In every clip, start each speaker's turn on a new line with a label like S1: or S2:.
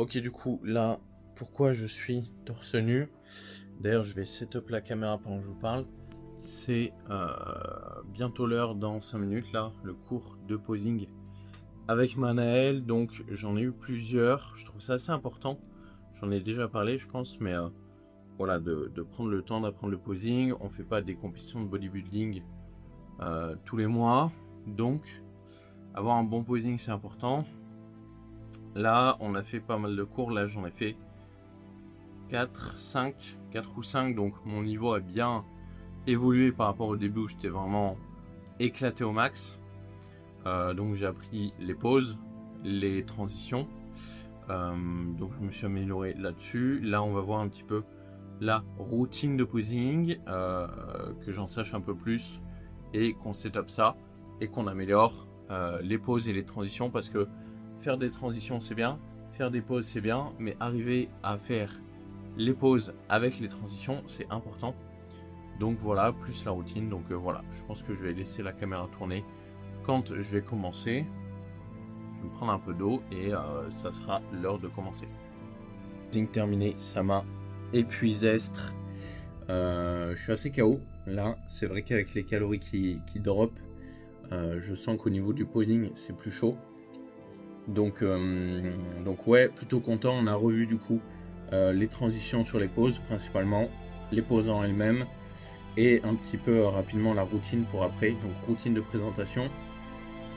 S1: Ok, du coup, là, pourquoi je suis torse nu? D'ailleurs, je vais setup la caméra pendant que je vous parle. C'est bientôt l'heure dans 5 minutes, là, le cours de posing avec Manaël. Donc, j'en ai eu plusieurs. Je trouve ça assez important. J'en ai déjà parlé, je pense, mais voilà, de prendre le temps d'apprendre le posing. On fait pas des compétitions de bodybuilding tous les mois. Donc, avoir un bon posing, c'est important. Là, on a fait pas mal de cours. Là, j'en ai fait 4 ou 5. Donc, mon niveau a bien évolué par rapport au début où j'étais vraiment éclaté au max. Donc, j'ai appris les pauses, les transitions. Donc, je me suis amélioré là-dessus. Là, on va voir un petit peu la routine de posing, que j'en sache un peu plus et qu'on setup ça et qu'on améliore les pauses et les transitions, parce que faire des transitions c'est bien, faire des pauses c'est bien, mais arriver à faire les pauses avec les transitions c'est important. Donc voilà, plus la routine. Donc voilà, je pense que je vais laisser la caméra tourner quand je vais commencer. Je vais me prendre un peu d'eau et ça sera l'heure de commencer. Posing terminé, ça m'a épuisé. Je suis assez KO là. C'est vrai qu'avec les calories qui drop, je sens qu'au niveau du posing c'est plus chaud. Donc ouais, plutôt content. On a revu du coup les transitions sur les pauses, principalement les pauses en elles-mêmes, et un petit peu rapidement la routine pour après. Donc routine de présentation.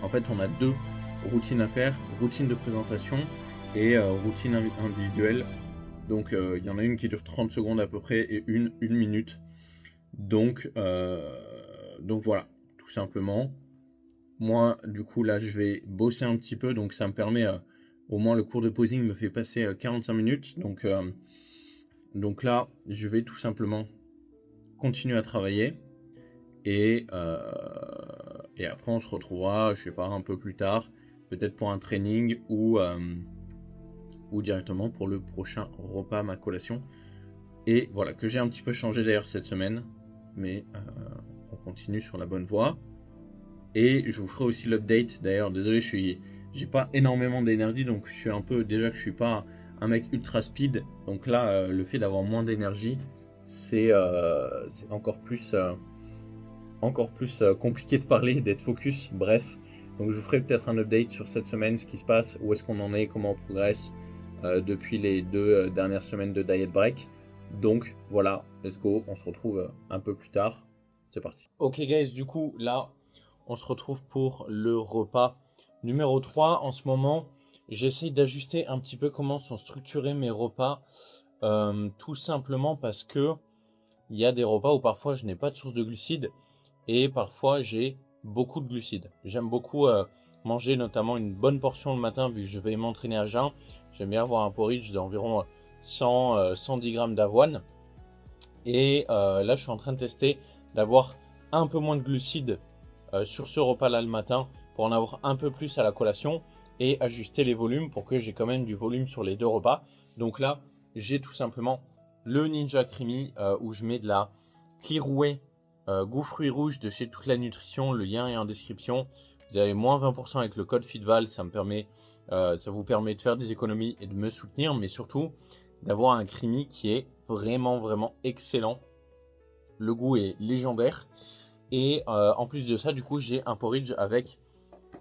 S1: En fait, on a deux routines à faire, routine de présentation et routine individuelle. Donc il y en a une qui dure 30 secondes à peu près et une minute. Donc voilà, tout simplement. Moi, du coup, là, je vais bosser un petit peu. Donc ça me permet, au moins le cours de posing me fait passer 45 minutes. Donc là, je vais tout simplement continuer à travailler. Et après, on se retrouvera, je sais pas, un peu plus tard, peut-être pour un training ou directement pour le prochain repas, ma collation. Et voilà, que j'ai un petit peu changé d'ailleurs cette semaine, mais on continue sur la bonne voie. Et je vous ferai aussi l'update. D'ailleurs, désolé, j'ai pas énormément d'énergie, donc je suis un peu, déjà que je suis pas un mec ultra speed. Donc là, le fait d'avoir moins d'énergie, c'est encore plus compliqué de parler, d'être focus. Bref, donc je vous ferai peut-être un update sur cette semaine, ce qui se passe, où est-ce qu'on en est, comment on progresse depuis les 2 dernières semaines de diet break. Donc voilà, let's go, on se retrouve un peu plus tard. C'est parti. Ok guys, du coup là, on se retrouve pour le repas numéro 3. En ce moment, j'essaye d'ajuster un petit peu comment sont structurés mes repas, tout simplement parce que il y a des repas où parfois je n'ai pas de source de glucides et parfois j'ai beaucoup de glucides. J'aime beaucoup manger notamment une bonne portion le matin, vu que je vais m'entraîner à jeun. J'aime bien avoir un porridge d'environ 110 grammes d'avoine. Et là, je suis en train de tester d'avoir un peu moins de glucides sur ce repas-là le matin, pour en avoir un peu plus à la collation et ajuster les volumes pour que j'ai quand même du volume sur les 2 repas. Donc là, j'ai tout simplement le Ninja Creamy où je mets de la Clear Whey goût fruits rouges de chez Toute la Nutrition. Le lien est en description. Vous avez moins 20% avec le code FITVAL. Ça vous permet de faire des économies et de me soutenir, mais surtout d'avoir un creamy qui est vraiment vraiment excellent. Le goût est légendaire. Et en plus de ça, du coup, j'ai un porridge avec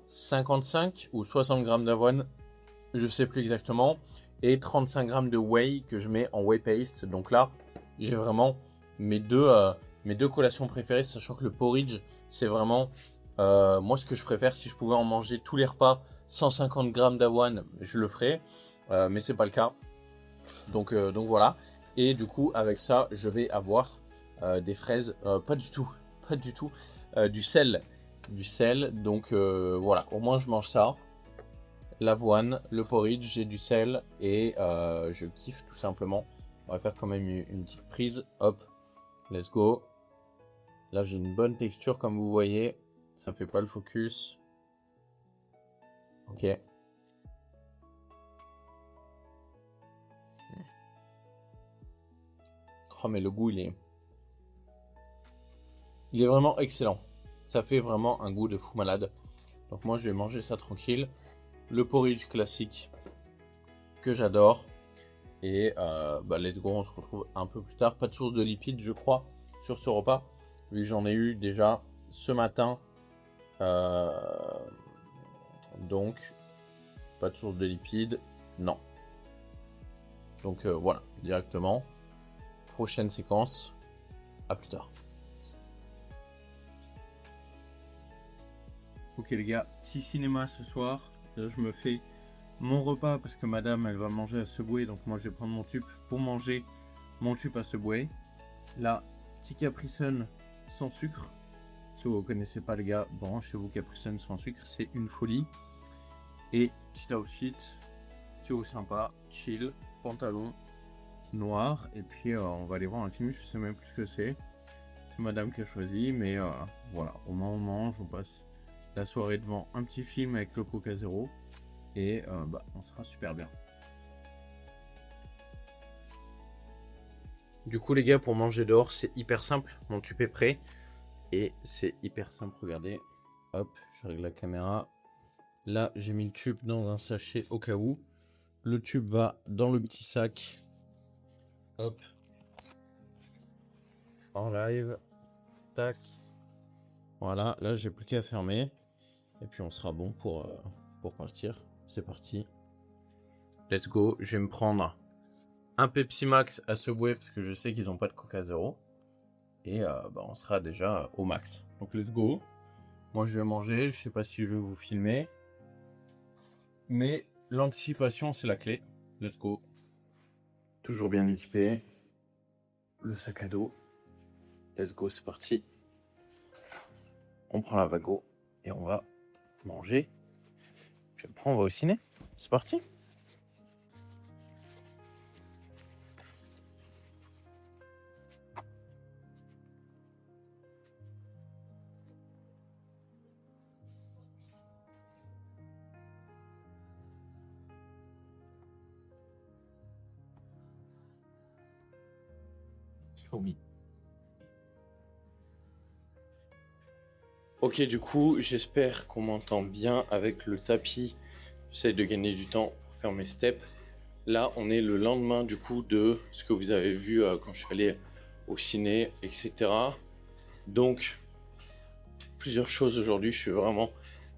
S1: 55 ou 60 grammes d'avoine, je sais plus exactement, et 35 grammes de whey que je mets en whey paste. Donc là, j'ai vraiment mes deux collations préférées, sachant que le porridge, c'est vraiment moi ce que je préfère. Si je pouvais en manger tous les repas, 150 grammes d'avoine, je le ferais, mais c'est pas le cas. Donc voilà. Et du coup, avec ça, je vais avoir des fraises, pas du tout, du sel. Donc voilà, au moins je mange ça. L'avoine, le porridge, j'ai du sel et je kiffe tout simplement. On va faire quand même une petite prise. Hop, let's go. Là, j'ai une bonne texture comme vous voyez. Ça fait pas le focus. Ok. Oh, mais le goût, il est vraiment excellent. Ça fait vraiment un goût de fou malade. Donc moi, je vais manger ça tranquille. Le porridge classique que j'adore. Et let's go, on se retrouve un peu plus tard. Pas de source de lipides, je crois, sur ce repas. Vu que j'en ai eu déjà ce matin. Donc, pas de source de lipides, non. Donc voilà, directement. Prochaine séquence, à plus tard. Ok les gars, petit cinéma ce soir. Là je me fais mon repas parce que madame elle va manger à Subway. Donc moi je vais prendre mon tube pour manger mon tube à Subway. Là, petit Capri Sun sans sucre. Si vous ne connaissez pas les gars, branchez-vous Capri Sun sans sucre, c'est une folie. Et petit outfit, petit haut sympa, chill, pantalon noir. Et puis on va aller voir un film, je sais même plus ce que c'est. C'est madame qui a choisi, mais voilà, au moins on mange, on passe la soirée devant un petit film avec le Coca Zéro. Et on sera super bien. Du coup les gars, pour manger dehors c'est hyper simple, mon tube est prêt. Et c'est hyper simple, regardez. Hop, je règle la caméra. Là j'ai mis le tube dans un sachet au cas où. Le tube va dans le petit sac. Hop. En live. Tac. Voilà, là j'ai plus qu'à fermer. Et puis on sera bon pour partir. C'est parti. Let's go. Je vais me prendre un Pepsi Max à Subway parce que je sais qu'ils n'ont pas de Coca Zéro. Et on sera déjà au max. Donc let's go. Moi je vais manger. Je sais pas si je vais vous filmer. Mais l'anticipation c'est la clé. Let's go. Toujours bien équipé. Le sac à dos. Let's go, c'est parti. On prend la Vago et on va manger. Puis après on va au ciné. C'est parti. Oui. Ok, du coup, j'espère qu'on m'entend bien avec le tapis. J'essaie de gagner du temps pour faire mes steps. Là, on est le lendemain du coup de ce que vous avez vu quand je suis allé au ciné, etc. Donc, plusieurs choses aujourd'hui. Je suis vraiment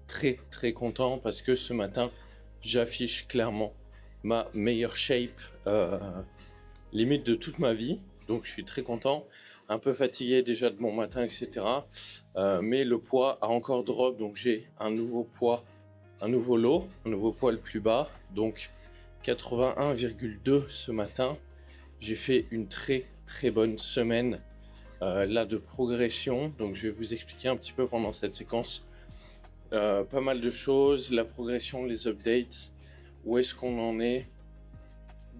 S1: très très content parce que ce matin, j'affiche clairement ma meilleure shape limite de toute ma vie. Donc, je suis très content. Un peu fatigué déjà de mon matin, etc. Mais le poids a encore drop, donc j'ai un nouveau poids, un nouveau low, un nouveau poids le plus bas. Donc 81,2 ce matin. J'ai fait une très très bonne semaine là de progression. Donc je vais vous expliquer un petit peu pendant cette séquence pas mal de choses, la progression, les updates, où est-ce qu'on en est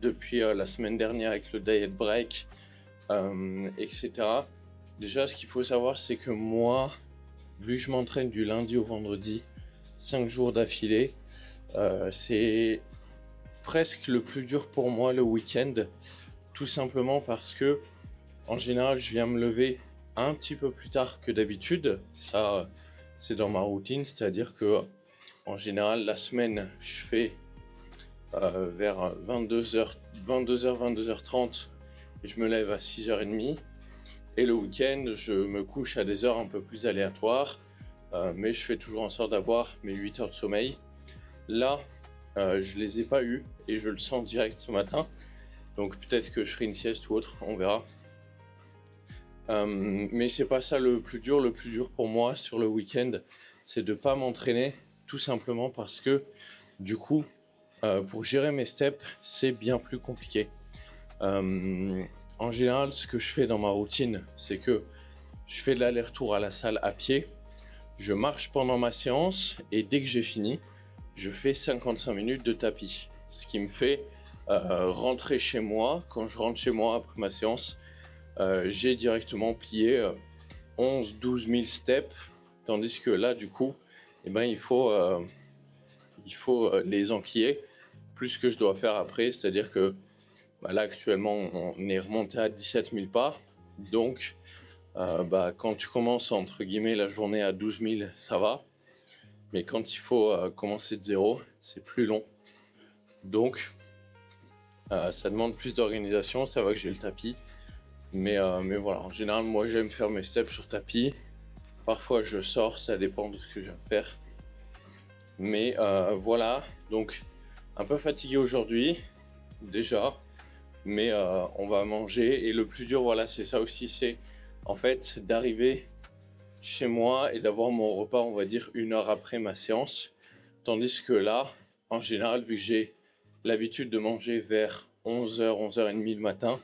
S1: depuis la semaine dernière avec le diet break, etc. Déjà, ce qu'il faut savoir, c'est que moi, vu que je m'entraîne du lundi au vendredi, 5 jours d'affilée, c'est presque le plus dur pour moi le week-end, tout simplement parce que, en général, je viens me lever un petit peu plus tard que d'habitude. Ça, c'est dans ma routine, c'est-à-dire que, en général, la semaine, je fais vers 22h, 22h30, je me lève à 6h30. Et le week-end, je me couche à des heures un peu plus aléatoires, mais je fais toujours en sorte d'avoir mes 8 heures de sommeil. Là, je les ai pas eues et je le sens direct ce matin. Donc peut-être que je ferai une sieste ou autre, on verra. Mais c'est pas ça le plus dur. Le plus dur pour moi sur le week-end, c'est de pas m'entraîner, tout simplement parce que du coup, pour gérer mes steps, c'est bien plus compliqué. En général, ce que je fais dans ma routine, c'est que je fais de l'aller-retour à la salle à pied, je marche pendant ma séance et dès que j'ai fini, je fais 55 minutes de tapis. Ce qui me fait rentrer chez moi. Quand je rentre chez moi après ma séance, j'ai directement plié 11-12 000 steps, tandis que là, du coup, il faut les enquiller, plus que je dois faire après, c'est-à-dire que là actuellement on est remonté à 17 000 pas, donc quand tu commences entre guillemets la journée à 12 000 ça va, mais quand il faut commencer de zéro c'est plus long. Donc Ça demande plus d'organisation, ça va que j'ai le tapis. Mais voilà, en général, moi j'aime faire mes steps sur tapis. Parfois je sors, ça dépend de ce que j'ai à faire. Mais voilà, donc un peu fatigué aujourd'hui, déjà. Mais on va manger. Et le plus dur, voilà, c'est ça aussi, c'est en fait d'arriver chez moi et d'avoir mon repas, on va dire, 1 heure après ma séance. Tandis que là, en général, vu que j'ai l'habitude de manger vers 11h, 11h30 le matin,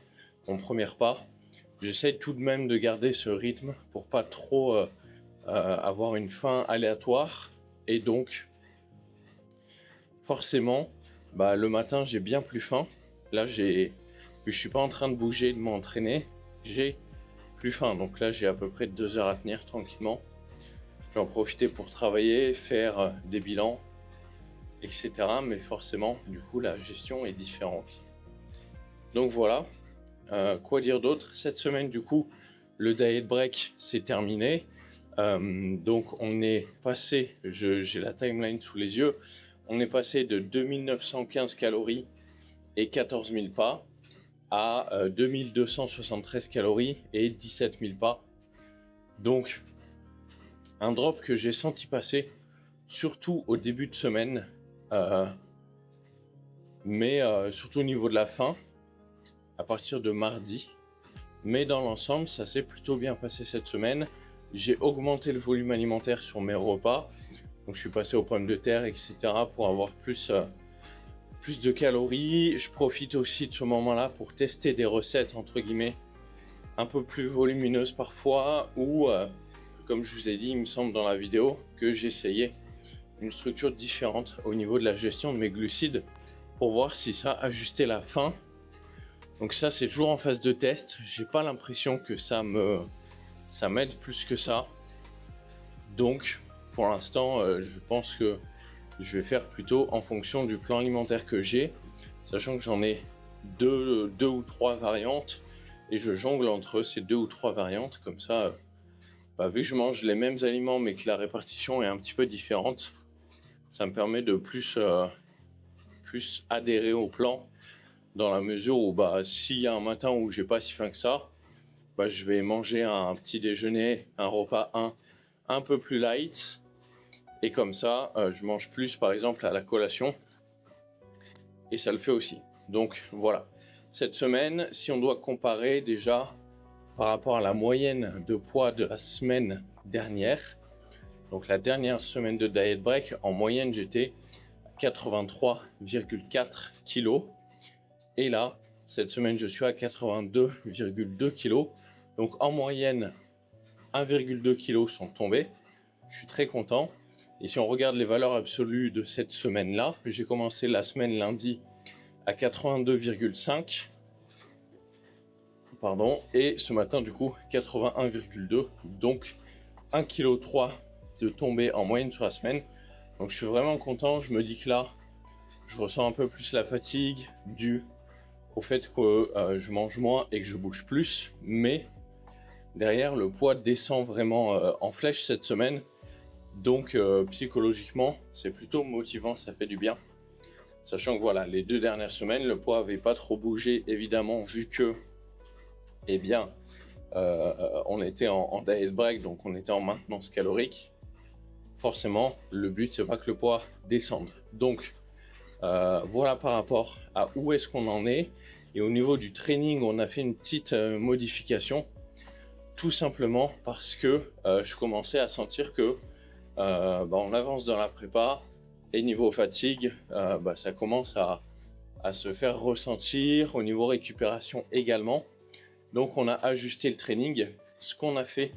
S1: mon premier repas, j'essaie tout de même de garder ce rythme pour pas trop avoir une faim aléatoire. Et donc, forcément, le matin, j'ai bien plus faim. Là, vu que je suis pas en train de bouger, de m'entraîner, j'ai plus faim. Donc là, j'ai à peu près 2 heures à tenir tranquillement. Je vais en profiter pour travailler, faire des bilans, etc. Mais forcément, du coup, la gestion est différente. Donc voilà. Quoi dire d'autre? Cette semaine, du coup, le diet break c'est terminé. Donc on est passé, j'ai la timeline sous les yeux, on est passé de 2915 calories et 14 000 pas à 2273 calories et 17 000 pas. Donc un drop que j'ai senti passer, surtout au début de semaine, mais surtout au niveau de la fin, à partir de mardi. Mais dans l'ensemble, ça s'est plutôt bien passé cette semaine. J'ai augmenté le volume alimentaire sur mes repas. Donc je suis passé aux pommes de terre, etc. pour avoir plus de calories. Je profite aussi de ce moment-là pour tester des recettes, entre guillemets, un peu plus volumineuses parfois. Ou, comme je vous ai dit, il me semble dans la vidéo, que j'essayais une structure différente au niveau de la gestion de mes glucides pour voir si ça ajustait la faim. Donc ça, c'est toujours en phase de test. J'ai pas l'impression que ça m'aide plus que ça. Donc, pour l'instant, je pense que je vais faire plutôt en fonction du plan alimentaire que j'ai, sachant que j'en ai deux ou trois variantes et je jongle entre ces 2 ou 3 variantes. Comme ça, vu que je mange les mêmes aliments mais que la répartition est un petit peu différente, ça me permet de plus adhérer au plan, dans la mesure où s'il y a un matin où j'ai pas si faim que ça, je vais manger un petit déjeuner, un repas un peu plus light, et comme ça je mange plus par exemple à la collation, et ça le fait aussi. Donc voilà, cette semaine, si on doit comparer déjà par rapport à la moyenne de poids de la semaine dernière, donc la dernière semaine de diet break, en moyenne j'étais à 83,4 kg, et là cette semaine je suis à 82,2 kg. Donc en moyenne 1,2 kg sont tombés. Je suis très content. Et si on regarde les valeurs absolues de cette semaine-là, j'ai commencé la semaine lundi à 82,5. Pardon. Et ce matin, du coup, 81,2. Donc 1,3 kg de tombée en moyenne sur la semaine. Donc je suis vraiment content. Je me dis que là, je ressens un peu plus la fatigue due au fait que je mange moins et que je bouge plus. Mais derrière, le poids descend vraiment en flèche cette semaine. Donc psychologiquement, c'est plutôt motivant, ça fait du bien. Sachant que voilà, les 2 dernières semaines, le poids n'avait pas trop bougé, évidemment, vu que, on était en diet break, donc on était en maintenance calorique. Forcément, le but, c'est pas que le poids descende. Donc, voilà par rapport à où est-ce qu'on en est. Et au niveau du training, on a fait une petite modification. Tout simplement parce que je commençais à sentir que on avance dans la prépa et niveau fatigue, ça commence à se faire ressentir, au niveau récupération également. Donc on a ajusté le training. Ce qu'on a fait,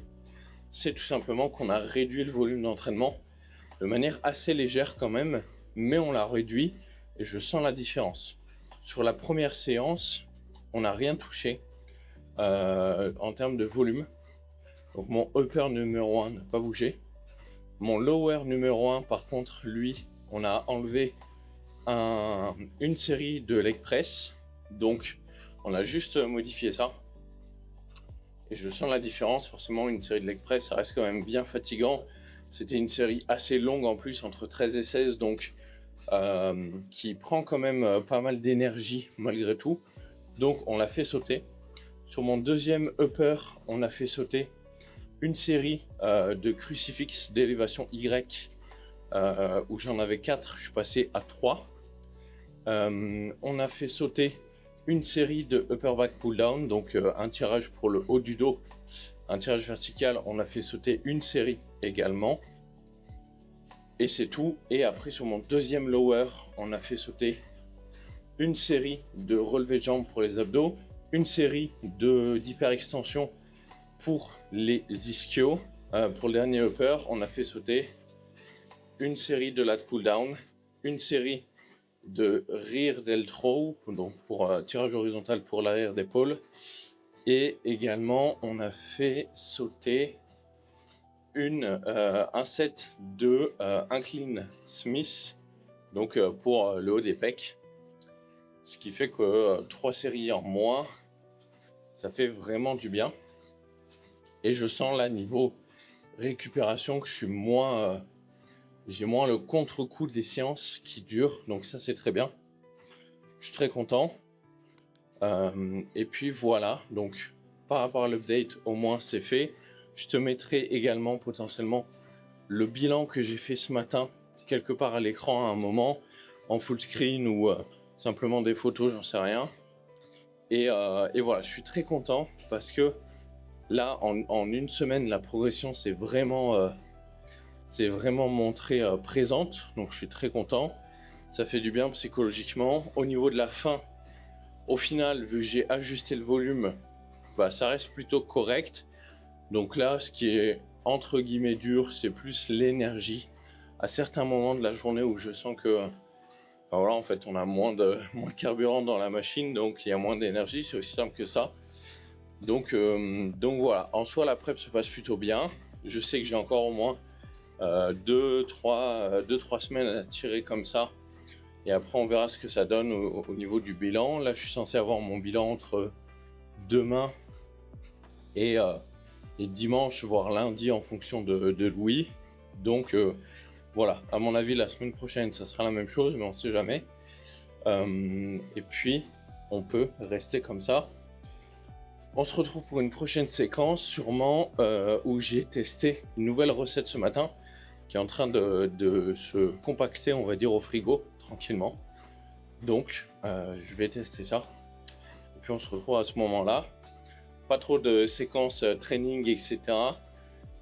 S1: c'est tout simplement qu'on a réduit le volume d'entraînement de manière assez légère quand même, mais on l'a réduit et je sens la différence. Sur la première séance, on n'a rien touché en termes de volume. Donc mon upper numéro 1 n'a pas bougé. Mon lower numéro 1, par contre, lui, on a enlevé une série de leg press. Donc, on a juste modifié ça. Et je sens la différence. Forcément, une série de leg press, ça reste quand même bien fatigant. C'était une série assez longue en plus, entre 13 et 16. Donc, qui prend quand même pas mal d'énergie malgré tout. Donc on l'a fait sauter. Sur mon deuxième upper, on a fait sauter une série de crucifix d'élévation Y où j'en avais 4, je suis passé à 3. On a fait sauter une série de upper back pull down, donc un tirage pour le haut du dos, un tirage vertical, on a fait sauter une série également. Et c'est tout. Et après sur mon deuxième lower, on a fait sauter une série de relevés de jambes pour les abdos, une série d'hyperextension pour les ischios. Pour le dernier upper, on a fait sauter une série de lat pull down, une série de rear del throw, donc pour tirage horizontal pour l'arrière d'épaule, et également on a fait sauter un set de incline Smith, donc pour le haut des pecs, ce qui fait que 3 séries en moins, ça fait vraiment du bien. Et je sens là niveau récupération que je suis moins j'ai moins le contre-coup des séances qui durent, donc ça c'est très bien. Je suis très content. Et puis voilà, donc par rapport à l'update, au moins c'est fait. Je te mettrai également potentiellement le bilan que j'ai fait ce matin quelque part à l'écran à un moment, en full screen ou simplement des photos, j'en sais rien. Et voilà, je suis très content parce que là, en une semaine, la progression s'est vraiment montrée présente. Donc je suis très content. Ça fait du bien psychologiquement. Au niveau de la fin, au final, vu que j'ai ajusté le volume, bah, ça reste plutôt correct. Donc là, ce qui est entre guillemets dur, c'est plus l'énergie. À certains moments de la journée où je sens que bah voilà, en fait, on a moins de carburant dans la machine, donc il y a moins d'énergie, c'est aussi simple que ça. Donc voilà, en soi, la prep se passe plutôt bien. Je sais que j'ai encore au moins 2-3 semaines à tirer comme ça. Et après, on verra ce que ça donne au niveau du bilan. Là, je suis censé avoir mon bilan entre demain et dimanche, voire lundi, en fonction de Louis. Donc voilà, à mon avis, la semaine prochaine, ça sera la même chose, mais on ne sait jamais. Et puis, on peut rester comme ça. On se retrouve pour une prochaine séquence, sûrement, où j'ai testé une nouvelle recette ce matin, qui est en train de se compacter, on va dire, au frigo, tranquillement. Donc, je vais tester ça. Et puis, on se retrouve à ce moment-là. Pas trop de séquences training, etc.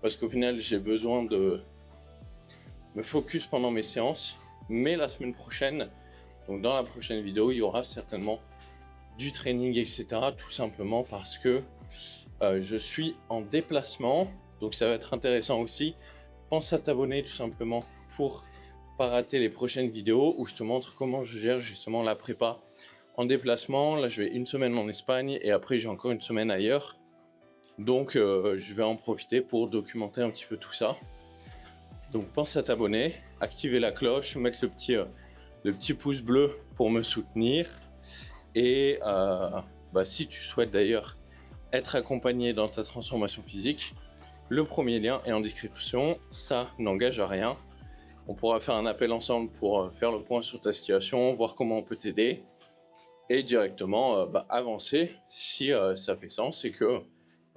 S1: Parce qu'au final, j'ai besoin de me focus pendant mes séances. Mais la semaine prochaine, donc dans la prochaine vidéo, il y aura certainement du training, etc. Tout simplement parce que je suis en déplacement. Donc ça va être intéressant aussi. Pense à t'abonner tout simplement pour pas rater les prochaines vidéos où je te montre comment je gère justement la prépa en déplacement. Là, je vais une semaine en Espagne et après, j'ai encore une semaine ailleurs. Donc, je vais en profiter pour documenter un petit peu tout ça. Donc, pense à t'abonner, activer la cloche, mettre le petit pouce bleu pour me soutenir. Et si tu souhaites d'ailleurs être accompagné dans ta transformation physique, le premier lien est en description. Ça n'engage à rien. On pourra faire un appel ensemble pour faire le point sur ta situation, voir comment on peut t'aider et directement avancer si ça fait sens et que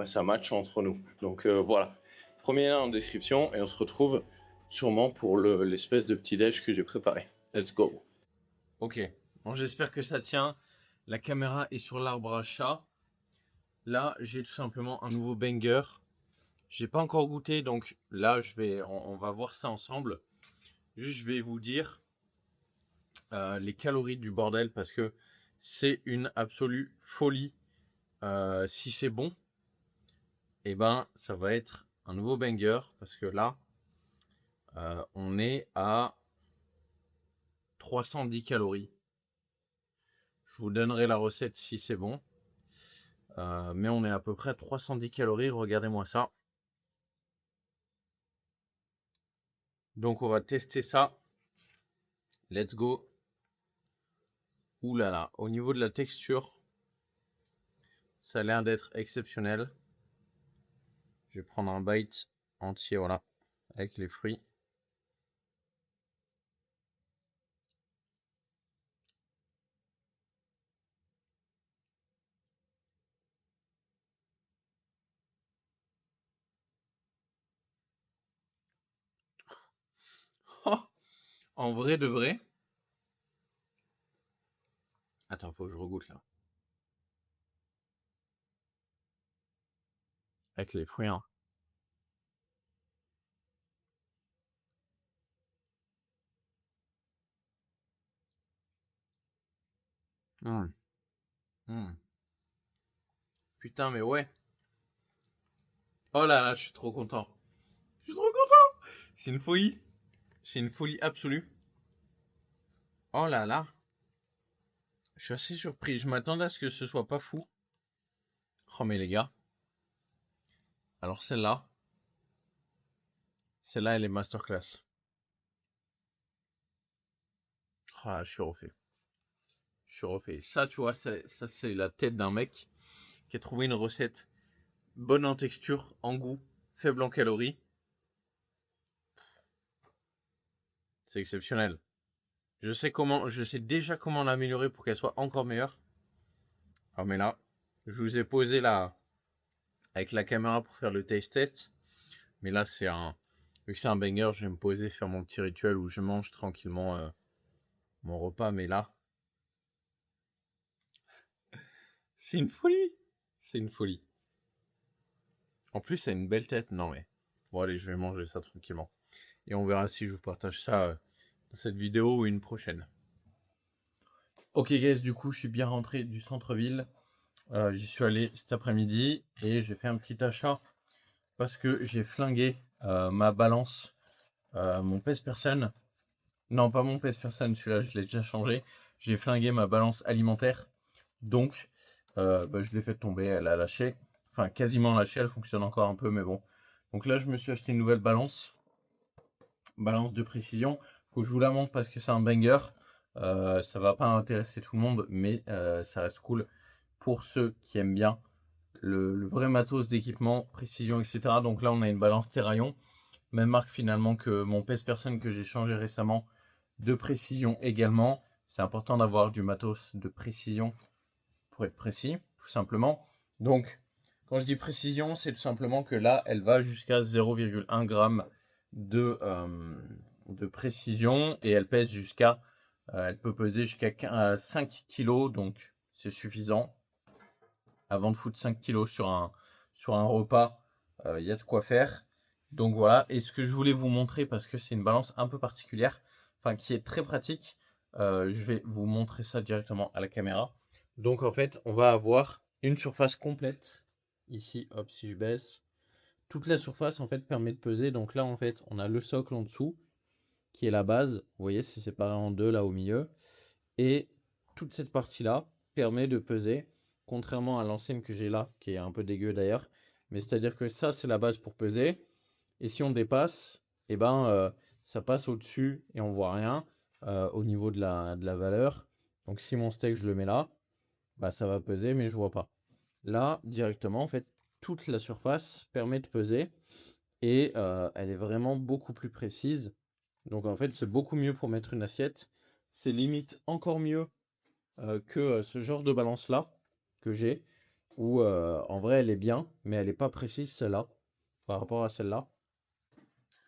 S1: ça match entre nous. Donc voilà, premier lien en description et on se retrouve sûrement pour l'espèce de petit déj que j'ai préparé. Let's go. Ok, bon, j'espère que ça tient. La caméra est sur l'arbre à chat. Là, j'ai tout simplement un nouveau banger. J'ai pas encore goûté, donc là, on va voir ça ensemble. Juste, je vais vous dire les calories du bordel parce que c'est une absolue folie. Si c'est bon, et ben ça va être un nouveau banger parce que là, on est à 310 calories. Je vous donnerai la recette si c'est bon. Mais on est à peu près à 310 calories. Regardez-moi ça. Donc on va tester ça. Let's go. Ouh là là. Au niveau de la texture, ça a l'air d'être exceptionnel. Je vais prendre un bite entier, voilà, avec les fruits. En vrai de vrai. Attends, faut que je regoute là. Avec les fruits, hein. Mmh. Mmh. Putain, mais ouais. Oh là là, je suis trop content. Je suis trop content. C'est une folie. C'est une folie absolue. Oh là là. Je suis assez surpris. Je m'attendais à ce que ce soit pas fou. Oh mais les gars. Alors celle-là, elle est masterclass. Ah, je suis refait. Je suis refait. Ça, tu vois, ça c'est la tête d'un mec qui a trouvé une recette bonne en texture, en goût, faible en calories. C'est exceptionnel. Je sais déjà comment l'améliorer pour qu'elle soit encore meilleure. Ah mais là, je vous ai posé là avec la caméra pour faire le taste test. Mais là, vu que c'est un banger, je vais me poser, faire mon petit rituel où je mange tranquillement mon repas. Mais là, c'est une folie. C'est une folie. En plus, ça a une belle tête. Non mais, bon allez, je vais manger ça tranquillement. Et on verra si je vous partage ça dans cette vidéo ou une prochaine. Ok guys, du coup, je suis bien rentré du centre-ville. J'y suis allé cet après-midi et j'ai fait un petit achat parce que j'ai flingué ma balance, mon pèse-personne. Non, pas mon pèse-personne, celui-là, je l'ai déjà changé. J'ai flingué ma balance alimentaire. Donc, je l'ai fait tomber, elle a lâché. Enfin, quasiment lâché, elle fonctionne encore un peu, mais bon. Donc là, je me suis acheté une nouvelle balance. Balance de précision. Faut que je vous la montre parce que c'est un banger. Ça va pas intéresser tout le monde, mais ça reste cool pour ceux qui aiment bien le vrai matos d'équipement, précision, etc. Donc là, on a une balance Terraillon. Même marque finalement que mon pèse-personne que j'ai changé récemment, de précision également. C'est important d'avoir du matos de précision pour être précis, tout simplement. Donc, quand je dis précision, c'est tout simplement que là, elle va jusqu'à 0,1 g de précision et elle pèse elle peut peser jusqu'à 5 kg, donc c'est suffisant. Avant de foutre 5 kg sur un repas, il y a de quoi faire. Donc voilà, et ce que je voulais vous montrer, parce que c'est une balance un peu particulière, enfin qui est très pratique, je vais vous montrer ça directement à la caméra. Donc en fait, on va avoir une surface complète. Ici, hop, si je baisse, toute la surface en fait permet de peser. Donc là en fait, on a le socle en dessous, qui est la base. Vous voyez, c'est séparé en deux là au milieu. Et toute cette partie-là permet de peser, contrairement à l'ancienne que j'ai là, qui est un peu dégueu d'ailleurs. Mais c'est-à-dire que ça, c'est la base pour peser. Et si on dépasse, eh ben, ça passe au-dessus et on voit rien au niveau de la valeur. Donc si mon steak, je le mets là, bah, ça va peser, mais je vois pas. Là, directement, en fait, toute la surface permet de peser et elle est vraiment beaucoup plus précise. Donc en fait, c'est beaucoup mieux pour mettre une assiette. C'est limite encore mieux que ce genre de balance-là que j'ai, où en vrai elle est bien, mais elle n'est pas précise celle-là, par rapport à celle-là.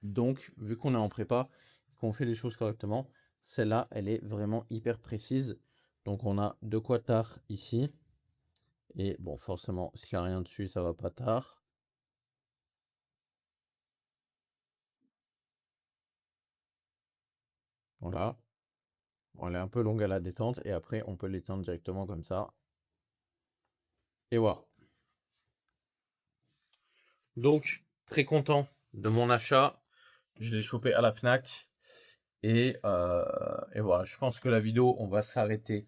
S1: Donc, vu qu'on est en prépa, qu'on fait les choses correctement, celle-là, elle est vraiment hyper précise. Donc on a de quoi tard ici. Et bon, forcément, s'il n'y a rien dessus, ça va pas tard. Voilà. Bon, elle est un peu longue à la détente et après on peut l'éteindre directement comme ça. Et voilà. Donc, très content de mon achat. Je l'ai chopé à la Fnac. Et voilà, je pense que la vidéo, on va s'arrêter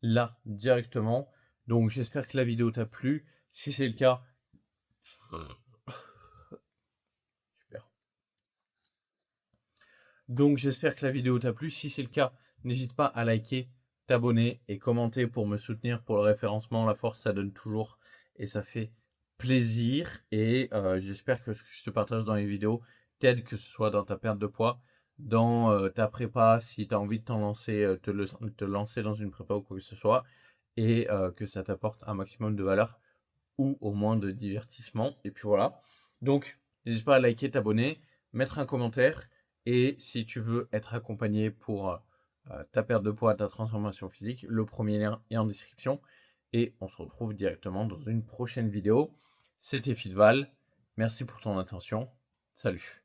S1: là directement. Donc j'espère que la vidéo t'a plu. Si c'est le cas, super. Donc j'espère que la vidéo t'a plu. Si c'est le cas, n'hésite pas à liker, t'abonner et commenter pour me soutenir pour le référencement. La force, ça donne toujours et ça fait plaisir. Et j'espère que ce que je te partage dans les vidéos t'aide, que ce soit dans ta perte de poids, dans ta prépa, si tu as envie de t'en lancer, te lancer dans une prépa ou quoi que ce soit, et que ça t'apporte un maximum de valeur ou au moins de divertissement. Et puis voilà. Donc, n'hésite pas à liker, t'abonner, mettre un commentaire. Et si tu veux être accompagné pour ta perte de poids, ta transformation physique, le premier lien est en description. Et on se retrouve directement dans une prochaine vidéo. C'était Fitval. Merci pour ton attention. Salut.